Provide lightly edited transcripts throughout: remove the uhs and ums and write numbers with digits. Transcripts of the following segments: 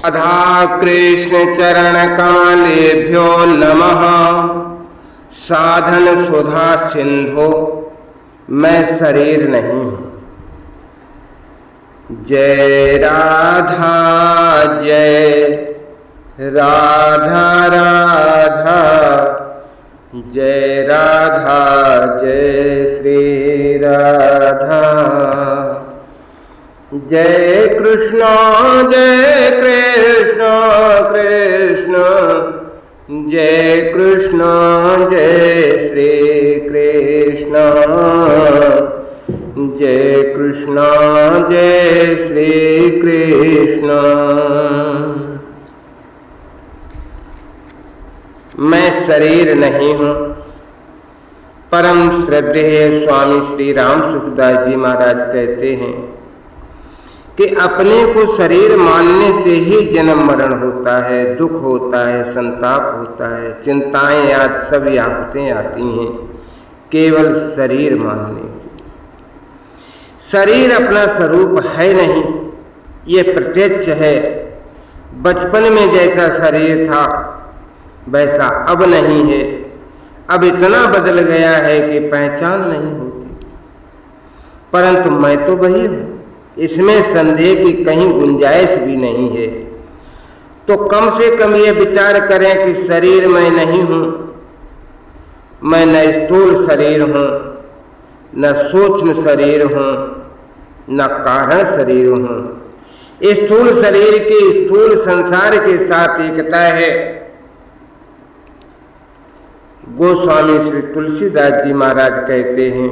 राधा कृष्ण चरण कमलेभ्यो नमः। साधन सुधा सिंधु मैं शरीर नहीं हूँ। जय राधा जय राधा राधा, जय राधा जय श्री राधा। जय कृष्ण कृष्ण, जय कृष्ण जय श्री कृष्ण, जय कृष्ण जय श्री कृष्ण। मैं शरीर नहीं हूँ। परम श्रद्धेय स्वामी श्री राम सुखदास जी महाराज कहते हैं कि अपने को शरीर मानने से ही जन्म मरण होता है, दुख होता है, संताप होता है, चिंताएं आज सब आफतें आती हैं केवल शरीर मानने से। शरीर अपना स्वरूप है नहीं, ये प्रत्यक्ष है। बचपन में जैसा शरीर था वैसा अब नहीं है। अब इतना बदल गया है कि पहचान नहीं होती, परंतु मैं तो वही हूँ, इसमें संदेह की कहीं गुंजाइश भी नहीं है। तो कम से कम ये विचार करें कि शरीर मैं नहीं हूँ। मैं न स्थूल शरीर हूँ, न सूक्ष्म शरीर हूँ, न कारण शरीर हूँ। स्थूल शरीर की स्थूल संसार के साथ एकता है। गोस्वामी श्री तुलसीदास जी महाराज कहते हैं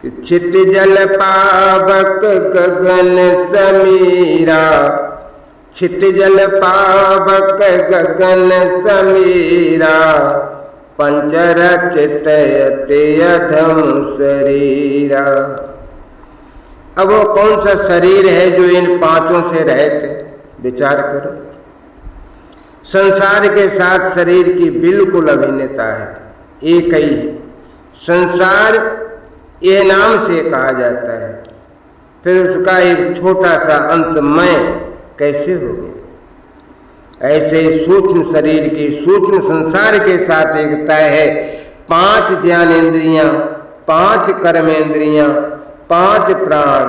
कि छित जल पावक गगन समीरा, छित जल पावक गगन समीरा, पंचरचित अधम शरीरा। अब वो कौन सा शरीर है जो इन पांचों से रहित? विचार करो। संसार के साथ शरीर की बिल्कुल अभिन्नता है, एक ही है। संसार यह नाम से कहा जाता है, फिर उसका एक छोटा सा अंश मैं कैसे हो गया? ऐसे सूक्ष्म शरीर की सूक्ष्म संसार के साथ एकता है। 5 ज्ञानेंद्रियां, 5 कर्मेंद्रियां, 5 प्राण,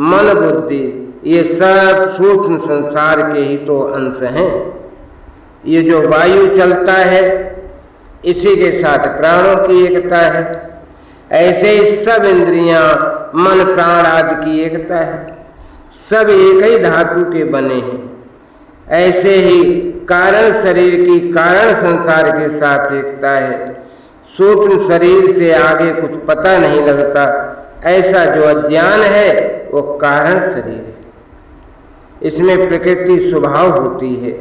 मन, बुद्धि, ये सब सूक्ष्म संसार के ही तो अंश हैं। ये जो वायु चलता है इसी के साथ प्राणों की एकता है। ऐसे ही सब इंद्रियां, मन, प्राण आदि की एकता है। सब एक ही धातु के बने हैं। ऐसे ही कारण शरीर की कारण संसार के साथ एकता है। सूक्ष्म शरीर से आगे कुछ पता नहीं लगता, ऐसा जो अज्ञान है वो कारण शरीर है। इसमें प्रकृति स्वभाव होती है।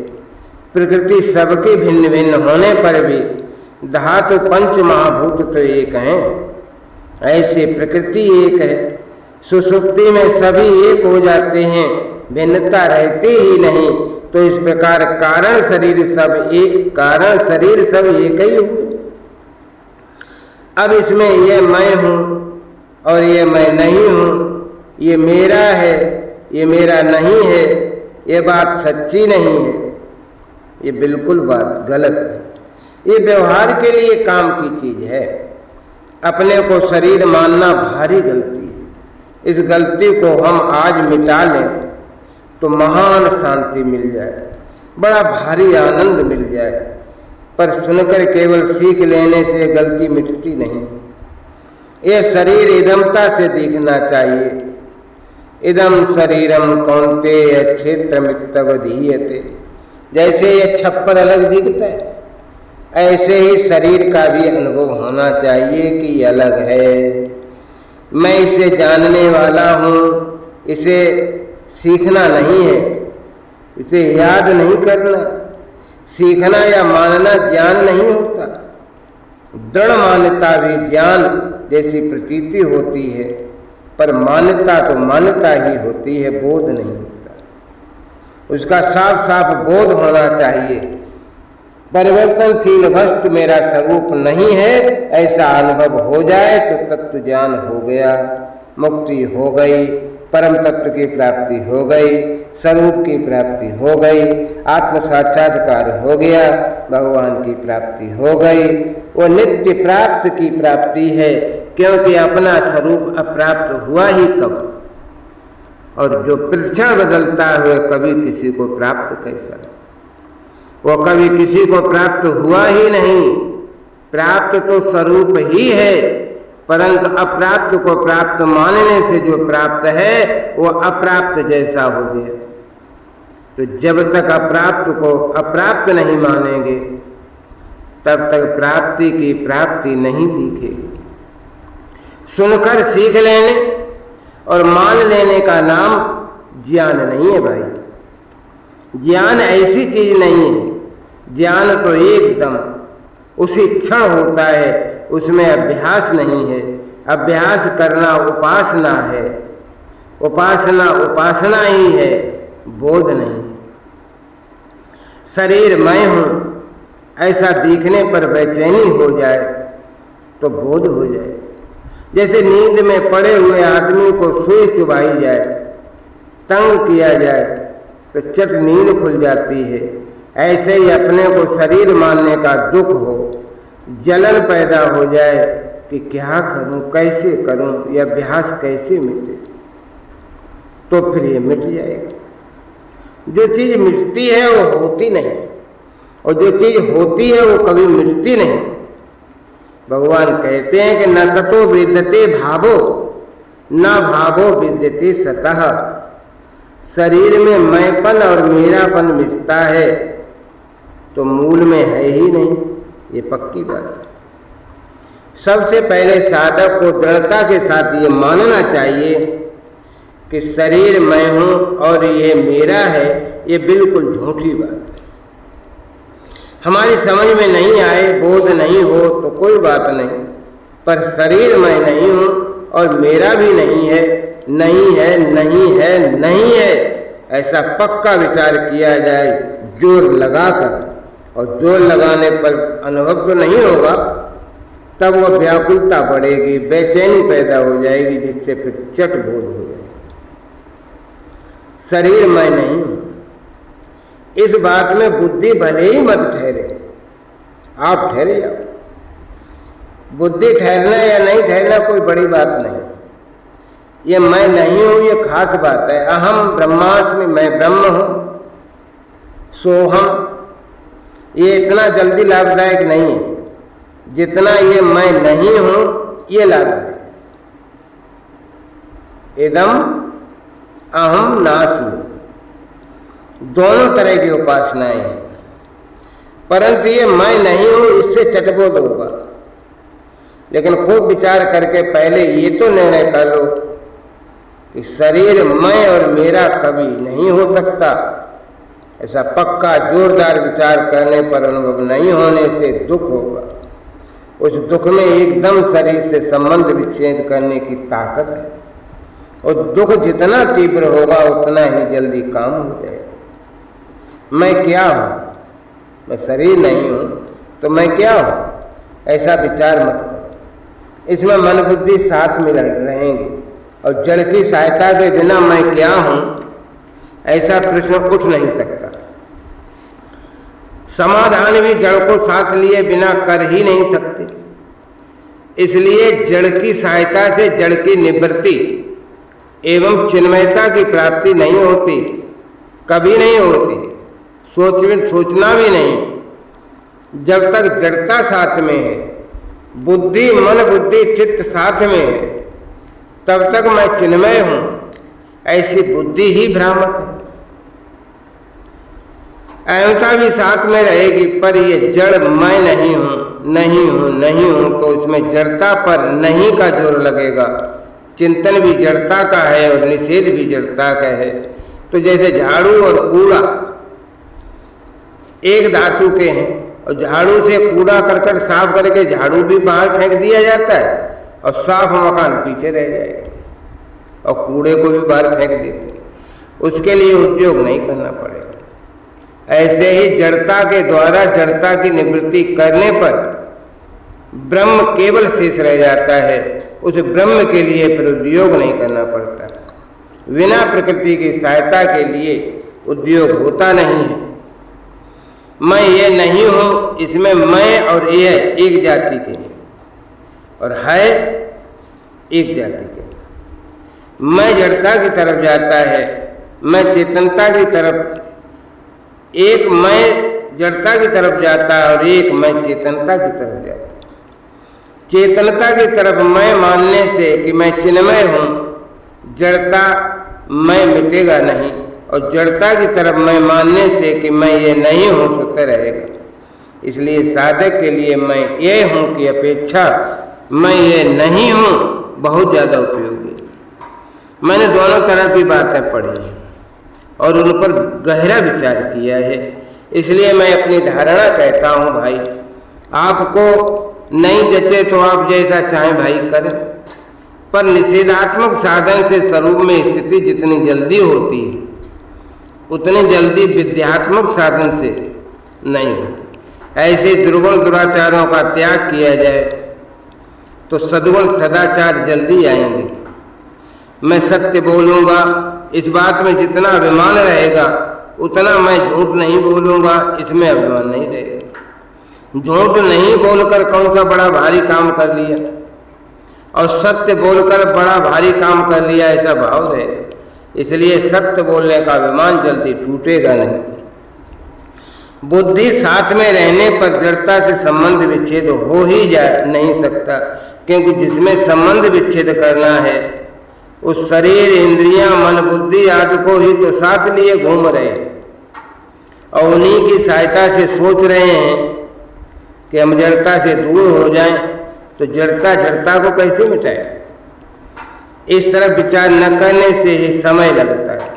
प्रकृति सबके भिन्न भिन्न होने पर भी धातु पंच महाभूत तो एक हैं। ऐसे प्रकृति एक है। सुषुप्ति में सभी एक हो जाते हैं, भिन्नता रहती ही नहीं। तो इस प्रकार कारण शरीर सब एक ही हुए। अब इसमें ये मैं हूँ और ये मैं नहीं हूँ, ये मेरा है, ये मेरा नहीं है, ये बात सच्ची नहीं है। ये बिल्कुल बात गलत है। ये व्यवहार के लिए काम की चीज है। अपने को शरीर मानना भारी गलती है। इस गलती को हम आज मिटा लें तो महान शांति मिल जाए, बड़ा भारी आनंद मिल जाए। पर सुनकर केवल सीख लेने से गलती मिटती नहीं। ये शरीर इदमता से दिखना चाहिए। इदम शरीरम कौन्तेय क्षेत्रमित्यवधीयते। जैसे ये छप्पर अलग दिखता है, ऐसे ही शरीर का भी अनुभव होना चाहिए कि ये अलग है। मैं इसे जानने वाला हूँ, इसे सीखना नहीं है, इसे याद नहीं करना। सीखना या मानना ज्ञान नहीं होता। दृढ़ मान्यता भी ज्ञान जैसी प्रतीति होती है, पर मान्यता तो मान्यता ही होती है, बोध नहीं होता। उसका साफ साफ बोध होना चाहिए। परिवर्तनशील वस्तु मेरा स्वरूप नहीं है, ऐसा अनुभव हो जाए तो तत्व ज्ञान हो गया, मुक्ति हो गई, परम तत्व की प्राप्ति हो गई, स्वरूप की प्राप्ति हो गई, आत्म साक्षात्कार हो गया, भगवान की प्राप्ति हो गई। वो नित्य प्राप्त की प्राप्ति है, क्योंकि अपना स्वरूप अप्राप्त हुआ ही कब। और जो प्रतिक्षण बदलता हुए कभी किसी को प्राप्त कैसा, वो कभी किसी को प्राप्त हुआ ही नहीं। प्राप्त तो स्वरूप ही है, परंतु अप्राप्त को प्राप्त मानने से जो प्राप्त है वो अप्राप्त जैसा हो गया। तो जब तक अप्राप्त को अप्राप्त नहीं मानेंगे तब तक प्राप्ति की प्राप्ति नहीं दिखेगी। सुनकर सीख लेने और मान लेने का नाम ज्ञान नहीं है भाई। ज्ञान ऐसी चीज नहीं है। ज्ञान तो एकदम उसी क्षण होता है, उसमें अभ्यास नहीं है। अभ्यास करना उपासना है, उपासना उपासना ही है, बोध नहीं। शरीर मैं हूं ऐसा दिखने पर बेचैनी हो जाए तो बोध हो जाए। जैसे नींद में पड़े हुए आदमी को सुई चुभाई जाए, तंग किया जाए तो चट नींद खुल जाती है। ऐसे ही अपने को शरीर मानने का दुख हो, जलन पैदा हो जाए कि क्या करूं, कैसे करूं, यह अभ्यास कैसे मिटे, तो फिर ये मिट जाएगा। जो चीज मिटती है वो होती नहीं, और जो चीज होती है वो कभी मिटती नहीं। भगवान कहते हैं कि न सतो विद्यते भावो न भावो विद्यते सतः। शरीर में मैंपन और मेरापन मिटता है तो मूल में है ही नहीं, ये पक्की बात है। सबसे पहले साधक को दृढ़ता के साथ ये मानना चाहिए कि शरीर मैं हूं और ये मेरा है, ये बिल्कुल झूठी बात है। हमारी समझ में नहीं आए, बोध नहीं हो तो कोई बात नहीं, पर शरीर मैं नहीं हूं और मेरा भी नहीं है, नहीं है, नहीं है, नहीं है, ऐसा पक्का विचार किया जाए जोर लगाकर। और जोर लगाने पर अनुभव तो नहीं होगा, तब वो व्याकुलता बढ़ेगी, बेचैनी पैदा हो जाएगी, जिससे फिर चट बोध हो जाएगा। शरीर मैं नहीं हूं, इस बात में बुद्धि भले ही मत ठहरे, आप ठहरे जाओ। बुद्धि ठहरना या नहीं ठहरना कोई बड़ी बात नहीं, ये मैं नहीं हूं ये खास बात है। अहम ब्रह्मास्मि, मैं ब्रह्म हूं, सोहम, ये इतना जल्दी लाभदायक नहीं है जितना ये मैं नहीं हूं ये लाभदायक। इदम अहम नास्मि, दोनों तरह की उपासनाएं हैं, परंतु ये मैं नहीं हूं इससे चटबोध होगा। लेकिन खूब विचार करके पहले ये तो निर्णय कर लो कि शरीर मैं और मेरा कभी नहीं हो सकता। ऐसा पक्का जोरदार विचार करने पर अनुभव नहीं होने से दुख होगा। उस दुख में एकदम शरीर से संबंध विच्छेद करने की ताकत है, और दुख जितना तीव्र होगा उतना ही जल्दी काम हो जाएगा। मैं क्या हूं, मैं शरीर नहीं हूं तो मैं क्या हूं, ऐसा विचार मत करो। इसमें मन बुद्धि साथ में रहेंगे, और जड़ की सहायता के बिना मैं क्या हूं ऐसा प्रश्न उठ नहीं सकता। समाधान भी जड़ को साथ लिए बिना कर ही नहीं सकते। इसलिए जड़ की सहायता से जड़ की निवृत्ति एवं चिन्मयता की प्राप्ति नहीं होती, कभी नहीं होती, सोचना भी नहीं। जब तक जड़ता साथ में है, बुद्धि मन बुद्धि चित्त साथ में है, तब तक मैं चिन्मय हूं, ऐसी बुद्धि ही भ्रामक है। अहंता भी साथ में रहेगी, पर ये जड़ मैं नहीं हूं, नहीं हूं, नहीं हूं, तो इसमें जड़ता पर नहीं का जोर लगेगा। चिंतन भी जड़ता का है और निषेध भी जड़ता का है। तो जैसे झाड़ू और कूड़ा एक धातु के हैं, और झाड़ू से कूड़ा करकट साफ करके झाड़ू भी बाहर फेंक दिया जाता है और साफ मकान पीछे रह जाएगा, और कूड़े को भी बाहर फेंक देते हैं। उसके लिए उद्योग नहीं करना पड़ेगा। ऐसे ही जड़ता के द्वारा जड़ता की निवृत्ति करने पर ब्रह्म केवल शेष रह जाता है। उस ब्रह्म के लिए फिर उद्योग नहीं करना पड़ता। बिना प्रकृति की सहायता के लिए उद्योग होता नहीं है। मैं ये नहीं हूँ, इसमें मैं और यह एक जाति के हैं और है एक जाति के। मैं जड़ता की तरफ जाता है, मैं चेतनता की तरफ, एक मैं जड़ता की तरफ जाता है और एक मैं चेतनता की तरफ जाता है। चेतनता की तरफ मैं मानने से कि मैं चिन्मय हूँ, जड़ता मैं मिटेगा नहीं, और जड़ता की तरफ मैं मानने से कि मैं ये नहीं हूँ स्वतः रहेगा। इसलिए साधक के लिए मैं ये हूँ की अपेक्षा मैं ये नहीं हूँ बहुत ज़्यादा उपयोगी है। मैंने दोनों तरह की बातें पढ़ी हैं और उन पर गहरा विचार किया है। इसलिए मैं अपनी धारणा कहता हूँ, भाई आपको नहीं जचे तो आप जैसा चाहें भाई करें, पर निषेधात्मक साधन से स्वरूप में स्थिति जितनी जल्दी होती है उतनी जल्दी विद्यात्मक साधन से नहीं होती। ऐसे दुर्गुण दुराचारों का त्याग किया जाए तो सद्गुण सदाचार जल्दी आएंगे। मैं सत्य बोलूँगा, इस बात में जितना अभिमान रहेगा उतना मैं झूठ नहीं बोलूँगा, इसमें अभिमान नहीं रहेगा। झूठ नहीं बोलकर कौन सा बड़ा भारी काम कर लिया और सत्य बोलकर बड़ा भारी काम कर लिया, ऐसा भाव रहेगा। इसलिए सत्य बोलने का अभिमान जल्दी टूटेगा नहीं। बुद्धि साथ में रहने पर जड़ता से संबंध विच्छेद हो ही जा नहीं सकता, क्योंकि जिसमें संबंध विच्छेद करना है उस शरीर, इंद्रियां, मन, बुद्धि आदि को ही तो साथ लिए घूम रहे हैं और उन्हीं की सहायता से सोच रहे हैं कि हम जड़ता से दूर हो जाएं। तो जड़ता को कैसे मिटाए? इस तरह विचार न करने से ही समय लगता है,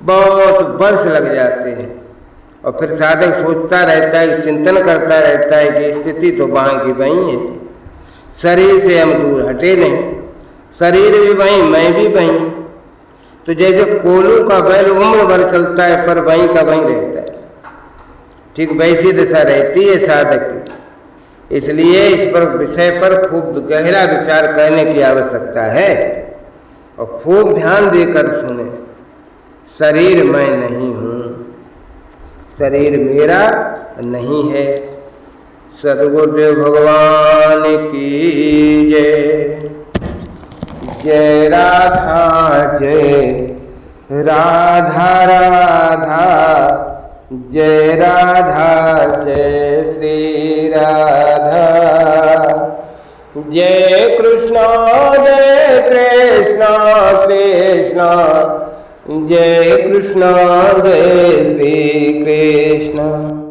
बहुत वर्ष लग जाते हैं और फिर साधक सोचता रहता है, चिंतन करता रहता है कि स्थिति तो वहाँ की वहीं है, शरीर से हम दूर हटे नहीं, शरीर भी वहीं, मैं भी वहीं। तो जैसे कोलू का बैल उम्र भर चलता है पर वहीं का वहीं रहता है, ठीक वैसी दशा रहती है साधक की। इसलिए इस पर विषय पर खूब गहरा विचार करने की आवश्यकता है और खूब ध्यान देकर सुने। शरीर मैं नहीं हूँ, शरीर मेरा नहीं है। सद्गुरुदेव भगवान की जय। जय राधा जय राधा राधा, जय राधा जय श्री राधा। जय कृष्णा कृष्णा, जय कृष्णा जय श्री कृष्ण।